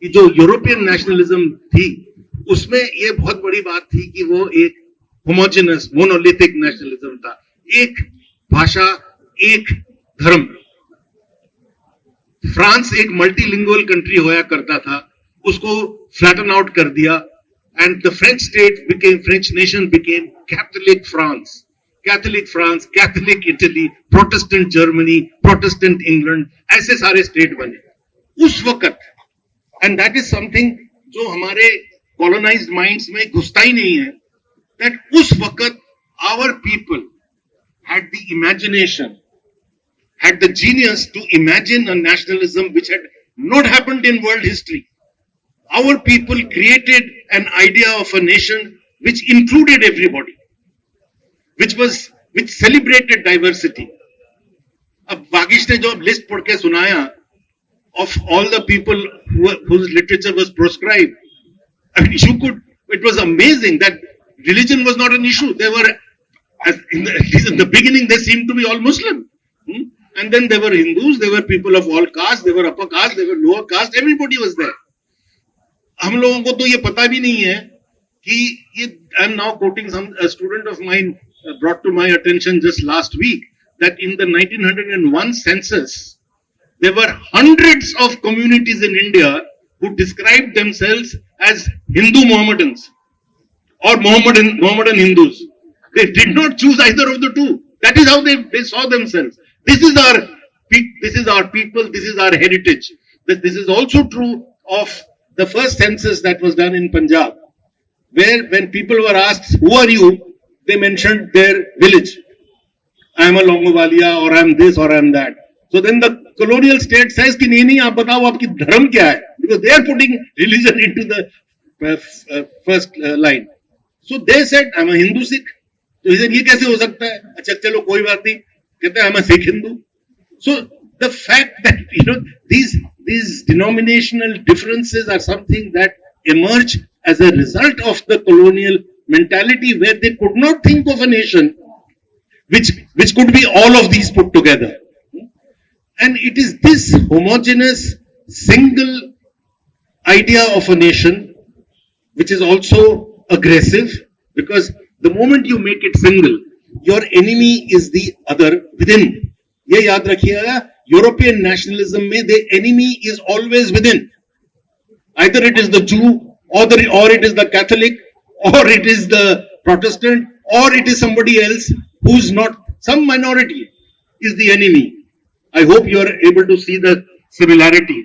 कि जो European nationalism थी उसमें ये बहुत बड़ी बात थी कि वो एक होमोजेनस मोनोलिथिक नेशनलिज्म था, एक भाषा एक धर्म। फ्रांस एक मल्टीलिंगुअल कंट्री होया करता था, उसको फ्लैटन आउट कर दिया and the French state became, French nation became Catholic France, Catholic France, Catholic Italy, Protestant Germany, Protestant England, ऐसे सारे स्टेट बने उस वक्त। एंड दैट इज समथिंग जो हमारे कॉलोनाइज्ड माइंड्स में घुसता ही नहीं है, दैट उस वक्त our people had the imagination, had the genius to imagine a nationalism which had not happened in world history. Our people created an idea of a nation which included everybody, which celebrated diversity. अब वागिश ने जो list पढ़ के सुनाया of all the people whose literature was proscribed, I mean, it was amazing that religion was not an issue. They were, in the beginning, they seemed to be all Muslim. And then there were Hindus, there were people of all castes, there were upper caste, there were lower caste, everybody was there. हम लोगों को तो ये पता भी नहीं है कि ये, I am now quoting a student of mine brought to my attention just last week, that in the 1901 census, there were hundreds of communities in India who described themselves as Hindu Mohammedans or Mohammedan Hindus. They did not choose either of the two. That is how they saw themselves. This is our people, this is our heritage. This is also true of the first census that was done in Punjab, where when people were asked, who are you? They mentioned their village. I am a Longovalia, or I am this, or I am that. So then the colonial state says कि नहीं आप बताओ आपकी धर्म क्या है? Because they are putting religion into the first line. So they said, I am a Hindu Sikh. तो ये कैसे हो सकता है? अच्छा चलो कोई बात नहीं, कहते हैं I'm a Sikh Hindu. So the fact that these denominational differences are something that emerge as a result of the colonial mentality, where they could not think of a nation which could be all of these put together. And it is this homogeneous single idea of a nation which is also aggressive, because the moment you make it single, your enemy is the other within. ये याद रखिएगा, European nationalism में the enemy is always within. Either it is the Jew, or it is the Catholic, or it is the Protestant, or it is somebody else who's not, some minority is the enemy. I hope you are able to see the similarity.